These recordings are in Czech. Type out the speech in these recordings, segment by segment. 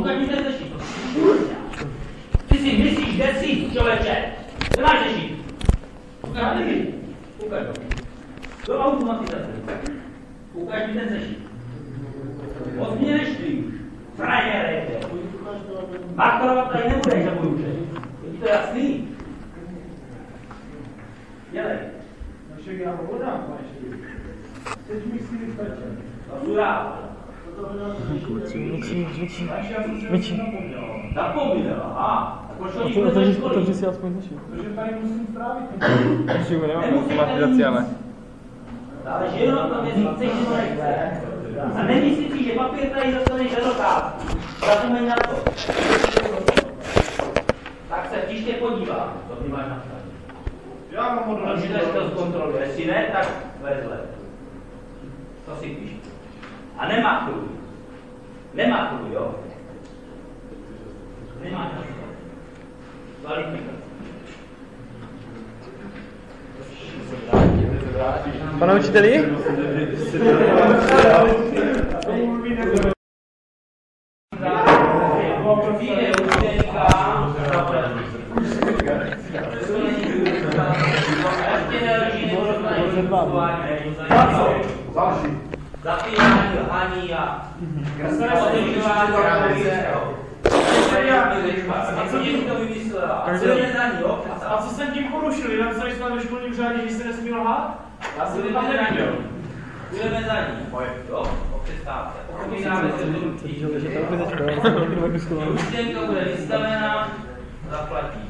ukaž mi ten sešit. Ty si myslíš, kde jsi, člověče? Kde máš sešit? Ukaž mi. Ukaž ho. Do automatizace. Ukaž mi ten sešit. Moc mě neštví. Frajere. Makrovat tady nebudeš za můj účet. Je to jasný? Dělej. No však já ho podám, máš. Teď mi si vystačil. Surá. Myčí. Zapomněl, aha. Otevři si aspoň zaši. Protože tady musím strávit. Ještě ho nemám automatizaci, ale. Ale že jenom tam je chceš, že to nechce. A nemyslíš si, že papír tady dostaneš za dokáz. Zapomeň na to. Tak se příště podívá, co ty máš nastavit. Já mám hodně. Ale že to zkontroluje. Jestli ne, tak vezle. To si píš. A nemakruj. Nemakruj, jo? Nemáš na to. Kvalifikace. Pane učiteli? Zapínání, lhaní a otevřování a co ti to vymyslela? A co je za ní, jo? A co jsem tím porušil? Jenom co jsme ve školním řádě, že se nesmí lhát? Já jsem to tam neviděl. Budeme za ní, jo? O přestávce. Popomínáme se do ručí. Účtenka bude vystavená, zaplatíš.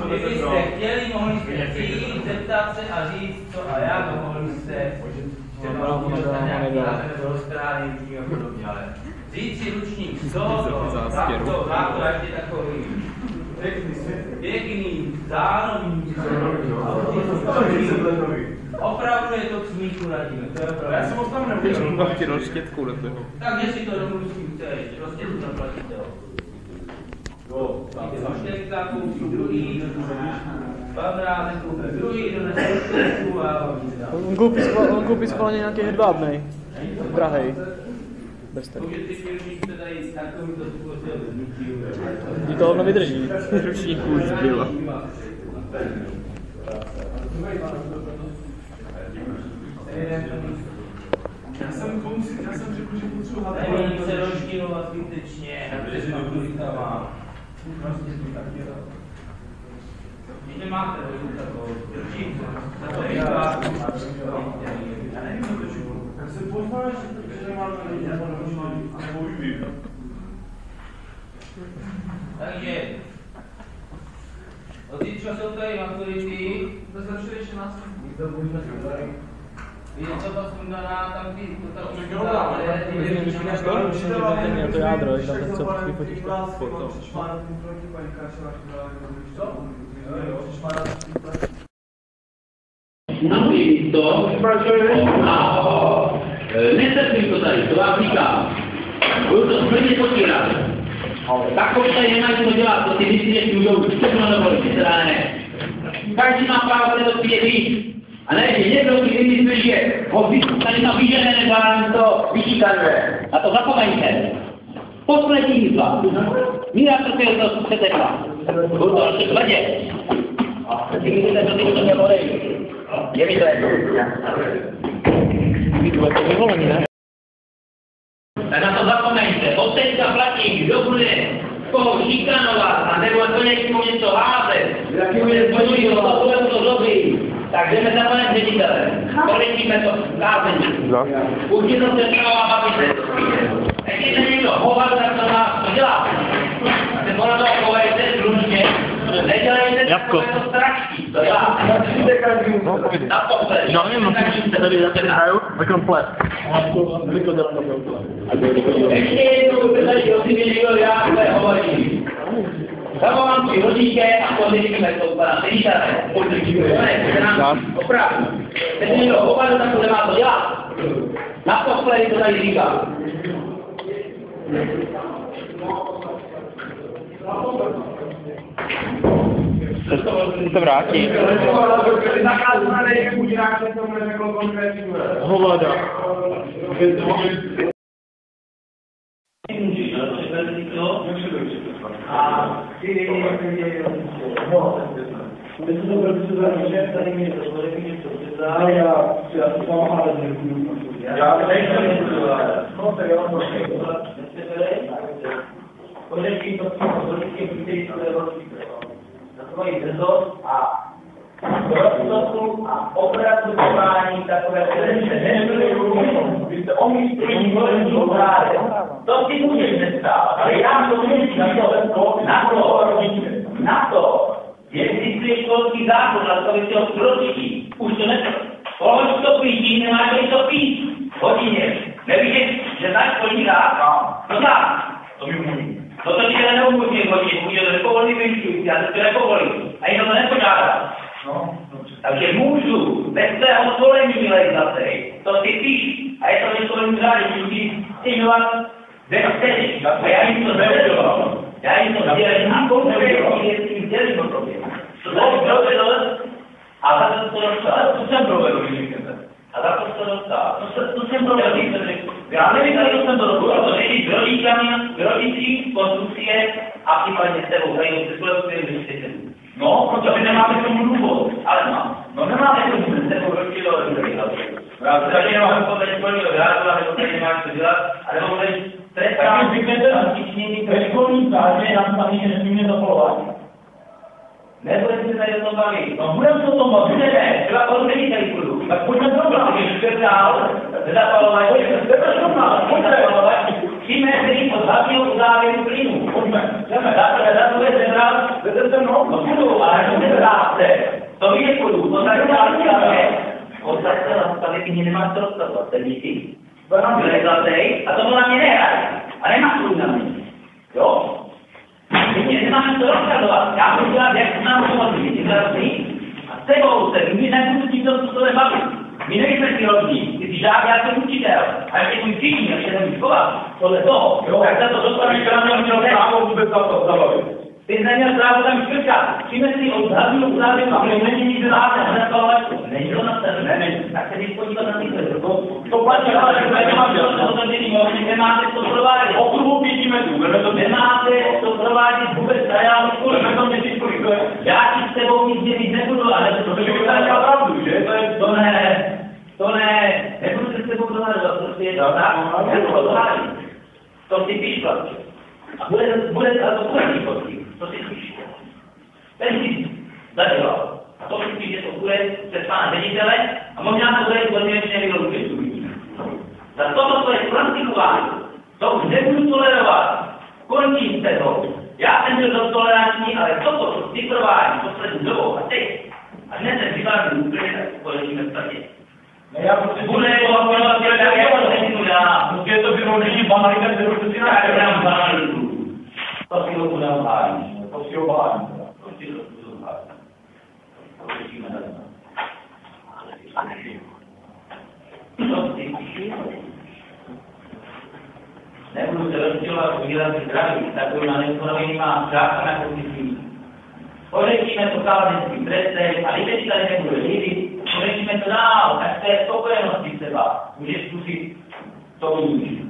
Kdybyste chtěli, mohli jste přijít, zeptat se a říct co a jak, a mohli jste třeba udělat nějaký základ do rozprávy a podobně, ale říct si ručník co, takto, a ještě takový pěkný, zánový, opravdu je to k smíchu radíme, to je opravdu. Já jsem tam neudělal. Tak jestli to domů s tím chceš, prostě tu zaplatíte, jo. Roštěnka, koupí druhý, Pavránek koupí druhý, donese roštěnku a... On koupí schválně nějaký hedvábnej, drahej. Bez toho. Může ty firmík se dají takovýmto způsobem vznutí. Ti to hovno vydrží. Ručníků už bylo. Já jsem řekl, že potřebuji hlavně. Nemění se roštěnovat zbytečně, přes maturitama. Prostě to tak dělá. Když nemáte takovou ručníku, to je já nevím, Já jsem poznáš, že nemám nebo UV. Takže od zítřka jsou tady maturity. To zlepšuje 16. Je to ta sundaná, tam ty to tam Je to jádro, že tam to co vyfotíš na místo a nestrpím to tady, to vám říkám. Budu to splně potírat. Takové tady nemají co dělat, to si myslí, že si můžou všechno dovolit, teda ne. Každý má právo se to přijde říct. A ne, že někdo si vymyslí, že ho tady tam vyžene nebo nám to vyšíkanuje. A to zapomeňte. Poslední výzva. Míra trpělivosti se tekla. Budu to ještě tvrdě. Když vidíte, co ty to nevolej. Je mi to jedno. vyvolení, ne? Tak na to zapomeňte. Od teďka platí, kdo bude koho šikanovat a nebo to někomu něco házet. Jaký bude podíl, to dobrý. Tak jdeme za panem ředitelem. Policíme to zázemí. Určitě to se práva bavíte. Jestli se někdo choval, tak to má to dělat. Se podle toho chovejte slušně. Nedělejte Jabko. to strašný. To dělá. No, povídej. Naposled. No, nevím, jste tady zase hraju, takhle plet. Ještě jednou tady o si já se hovořím. Zavolám si rodiče a podržíme to pana ředitele. Opravdu. Teď se někdo hovadu, tak to nemá to dělat. Naposledy to tady říkám. Se vrátí. Hovada. Můžeš, ale to je velmi to. A ty no, my se to prostě zahrneme, tady mě to bude něco přizná, já si vám hádat nebudu. Já nejsem no tak já vám Kořečky to kořečky vítej své rozvíte. Na svoji drzost a roztoku a opracování takové vy jste omístění volení vlády. To si můžeš nestávat, ale já to můžu na to, jestli školský zákon na to vyšel proti, už to polož to pítí, nemáš to pít. Hodině. Nevíš, že znáš školní zákon? No tak. To mi umí. No to ti neumožní hodit, může to nepovolný vyšťující, já to nepovolím. A jenom to nepožádám. No, takže můžu, bez svého svolení milejzatej, to si píš, a je to nesvolení řády, můžu stěňovat ve vstedy. A já jim to neudělám. Já jim to sdělím a konkrétní věci jim sdělím o tobě. To tady provedl a za to dostal. To jsem provedl, a za to se dostal. To jsem provedl, já nevím, tady jsem to dostal. To není s rodičí, konstrukcie a případně s tebou, tady se společným vysvětlím. No, protože nemáme k tomu důvod, ale mám. No nemáme k tomu, že se to ročilo, takže nemáme podle školního řádu, nebo tady nemáš co dělat, ale nebo tady trestám zvyknete na všichni ve školním zářě, nám paní, že nesmíme zapolovat. Nebudeme se tady o tom bavit. No budeme se o tom bavit. Ne, třeba to není tady budu. Tak pojďme to dál. Když škrtál, nezapalovat, pojďme zapalovat. Přijme se od hlavního uzávěru plynu. Pojďme. Jdeme. Zatové zebrat. Jdete mnou. No budu, ale to nezabráte. To vy nepůjdu. To tady dále. Od zase nastavit mě nemá co rozstavovat. Ten díky. A to na mě nehraj. A nemá svůj na mě. Jo? Mě nemáme to rozkazovat. Já budu dělat, jak nám to moc vytvořit. A s tebou se, my nebudu tím to, co to nebavit. My nejsme ty rodní, ty jsi žák, já jsem učitel. A jak je tvůj všichni, jak se nemůžu chovat, podle toho, tak se to dostaneš, že nám měl právo vůbec za to zabavit. Ty jsi neměl právo tam škrkat. Přijme si od hlavního uzávěru a není nikdy láte, a nezapalovat. Není to na sebe, ne. Tak se když podívat na ty kledy. To platí, ale nemáte to provádět. Okruhu 5 metrů, nemáte to provádět vůbec a já školu, já ti s tebou nic dělit nebudu, ale to je pravdu, že? To ne, nebudu se s tebou dohádovat, prostě je to tak, nebudu to dohádit. To si píš, Plavče. A bude to první chodí, to si píš. Ten si zadělal. A to si píš, že to bude před pána ředitele a možná to bude podměrečně vyloučit. Za toto je praktikování. To už nebudu tolerovat. Končím se to. Já jsem byl dost tolerantní, ale toto, co ty provádí poslední dobou a teď. A dnes se připravím úplně, tak společíme v státě. Já bude to je to vyloučení banalita, kterou si nám banalitu. To si ho budeme hájit. To si ho hájit. To si ho hájit. To řešíme nebudu se rozdělovat o výrazy zdraví, takový na neukonovený má strach a na kondicí. Odečíme to kázeňským trestem a když si tady nebude líbit, odečíme to dál, tak to je spokojenosti třeba. Můžeš zkusit to níž.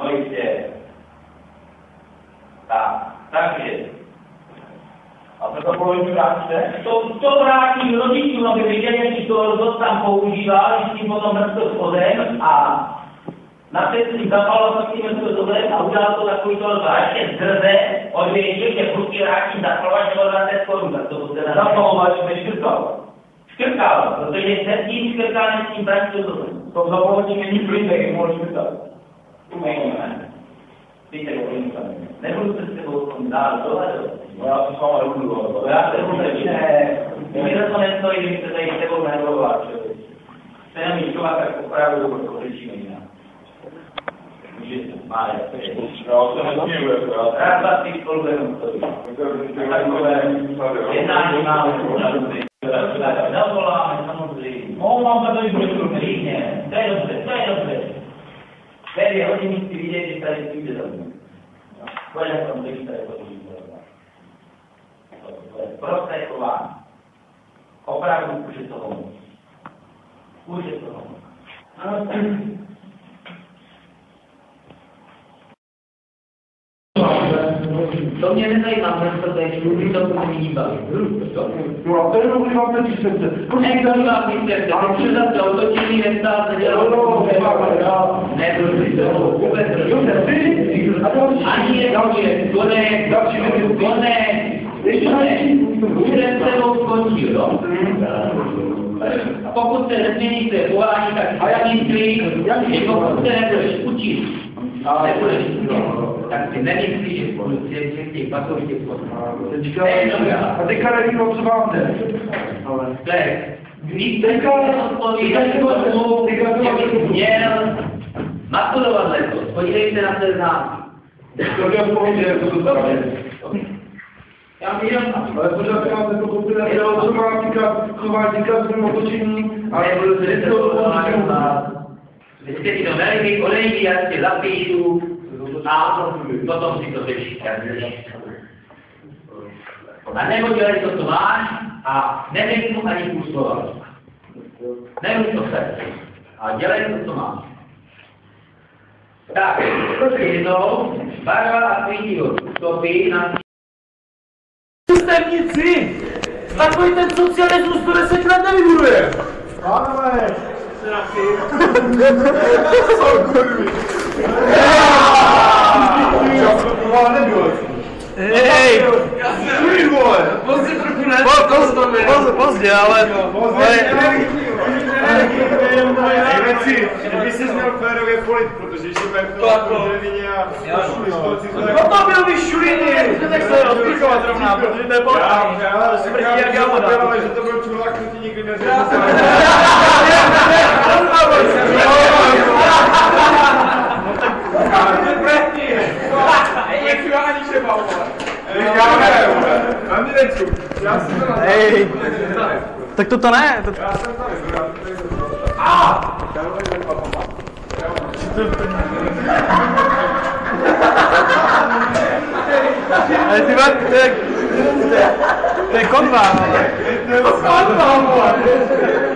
No jistě. Takže. A to polovinu vrátíte? To vrátím rodičům, aby viděli, že to rozhod tam používal, když tím potom mrtvil spodem a na cestní zapalo s tím spodem a udělal to takový to rozhod. A ještě zdrze odvěděl, že prudky vrátím zapalovat, že na 10 korun, tak to bude na zapalovat, že škrkal. Škrkal, protože se tím škrkal, než tím vrátí do toho. To v zapalotí není plyntek, mohl škrkat. Umejíme. Víte, jak nebudu se s tebou tom dál dohledat. Já to s váma nebudu. Já se budu ne. My za to nestojí, když se tady s tebou nedohledat. Se nám jíčovat, tak opravdu to řešíme jinak. Můžete, máte. Já se nesmíju, rád vás těch spolu jenom stojí. Takové jednání máme nevoláme samozřejmě. No, mám tady brožuru, klidně. To je dobře. Tady je hodně místí vidět, že tady půjde za mnou. Pojďme tam, když tady chodí. Prosté chování. Opravdu už je toho moc. Už je toho moc. To mě nezajímá, protože je šluby, to se mi baví. No a to je dobrý vám ten přísvědce. Nekdo má přísvědce, ale přizat to otočení nestát se dělalo. Nebyl to vůbec. Ani je konec. Úřad se ho skončil, jo? A pokud se nezměníte chování, tak myslí, pokud se nebudeš učit, nebudeš tak si nemyslí, že těch pasových A teďka nevím, o co vám jde. Když teďka odpovídat tomu, že bych měl maturovat letos, podívejte na ten znám. To je v pohodě, to dostaneme. Já vím, ale pořád já jsem to pochopil, co má týkat chování svým otočení a nebudu se vždycky ty do velkých olejky, já si zapíšu a potom si to řešíš. A nebo dělej to, co máš a nevěď mu ani půl slova. Nevěď to se. A dělej to, co máš. Tak, jednou, barva a svýho stopy na Ústavníci! Takový ten socialismus to 10 let nevybuduje! Pánové! Hej! Pozdě, ale... Kdyby jsi měl férově polit, protože jsi byl v tom dřevině a... No to byl vyšuliny! Tak se rozpíchovat rovná, protože to je polkání. Já smrdí jak já model, ale že to byl čulák, to ti nikdy neřekl. Hej! Tak to ne! Ale ty máš, to je konva,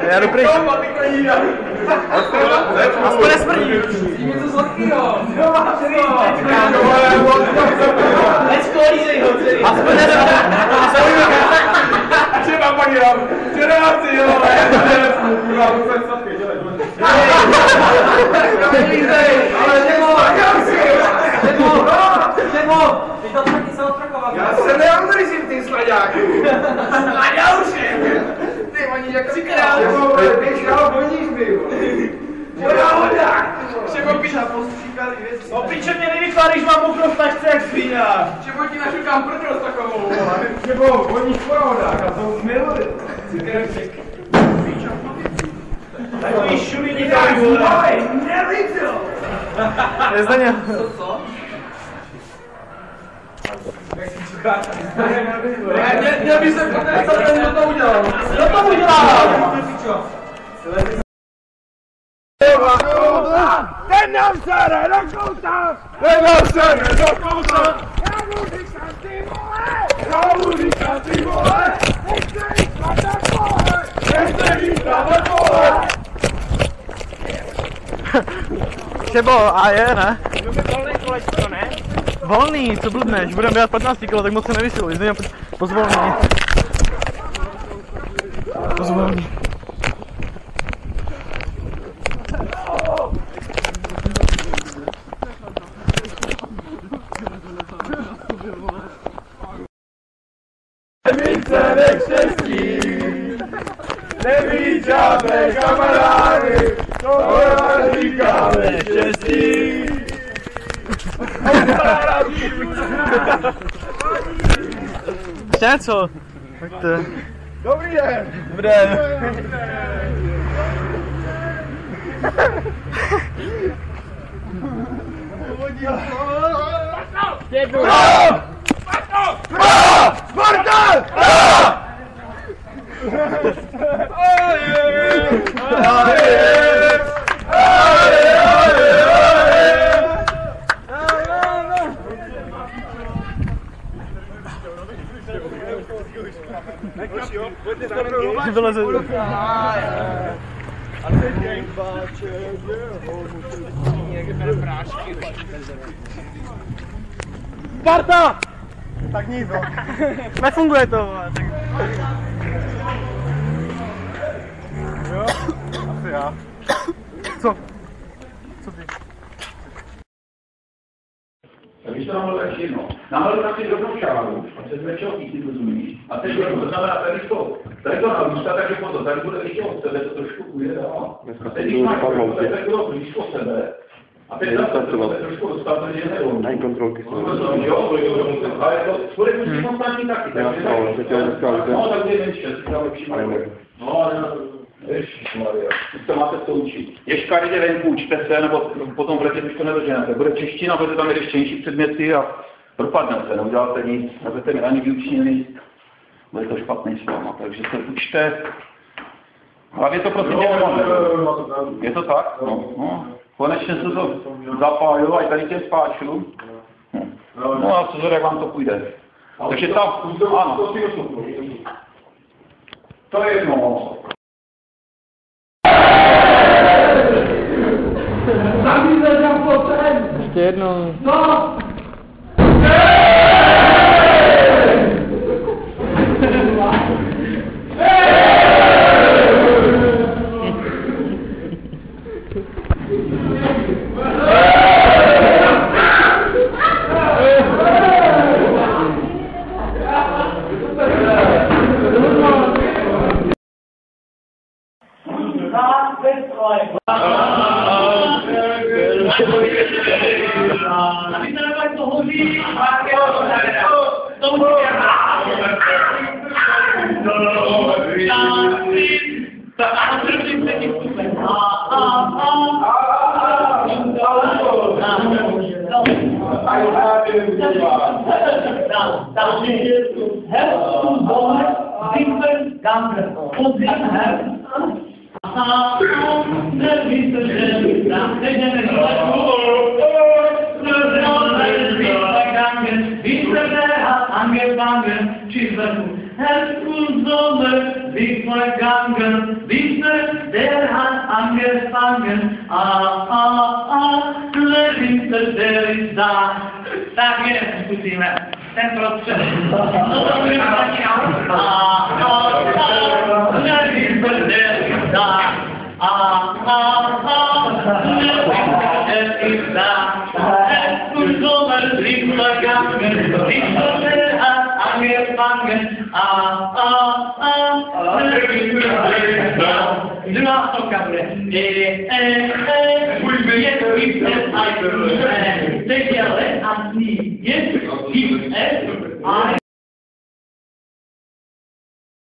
já jdu pryč. Aspoň nesmrdí. Je to sladkýho. Neskolízej ho celý. Aspoň třeba pak jenom. Čeráci, jo. Nebo, ty tam taky se odtrkovat. Já se neandrizím, ty slaďáky. Slaďáuši. Ty, oni jak si král. Běž král boníš mi. Třeba piča postříkali věci. O piče mě nevykládej, že mám mokrou v tašce jak svíňa. Třeba ti našukám prdel takovou, vole. Nebo voníš po rodách a to zmilili. Cigaretek. Takový šulíní tady, vole. Neviděl. Je zdaně. Co? Měl by se kdo to udělal. Kdo to udělal? Ten nám sere do kouta! Ten nám sere do kouta! Já mu říkám ty vole! Já mu říkám ty vole! Nechce jít svatat vole! Nechce jít svatat vole! Šebo, a je, ne? Jdeme volný kolečko, ne? Volný, co blbneš, budeme běhat 15 kg, tak moc se nevysiluj, zdejme pozvolný. Pozvolný. Více neštěstí, nevíš žádné kamarády, to já říkáme štěstí. Ještě něco? Tak to... Dobrý den. Dobrý den. Spartan! Vyleze. Sparta! Tak nic, no. Nefunguje to, vole. Tak... Jo, asi já. Co? Co ty? Když to namaluješ jedno, namaluješ si rovnou šáru, a přes večelky si rozumíš, a teď to znamená, tady to narůstá, takže potom, tady bude ještě od sebe, to trošku půjde dál. A teď když máš tady bylo blízko sebe, a teď zase to trošku dostat, že je nerovný. Na kontrolky jsou. Jo, ale to bude prostě konstantní taky, takže no, tak je menší, si dá lepší malý. No, ale ježišmarja, to máte to učit. Je škaredě venku, učte se, nebo potom v letě už to nedoženete. Bude čeština, budete tam ještě čtější předměty a propadnete, neuděláte nic, nebudete mi ani vyučený, bude to špatný s váma, takže se učte. Hlavně to prostě nemohne. Je to tak? No. Konečně se to zapálilo, i tady těm spáčů. No a co, jak vám to půjde. Takže tam, ano. To je jedno. Ještě jednou. No! Der hat angefangen, der Winter, der ist da. Tak je, zkusíme. Ten prostřed. Der Winter, der ist da. Der ist da. Es Sommer ist vergangen, der hat angefangen, du hast doch keine jetzt gibt es ein Sicherheit am Knie. Jetzt gibt es ein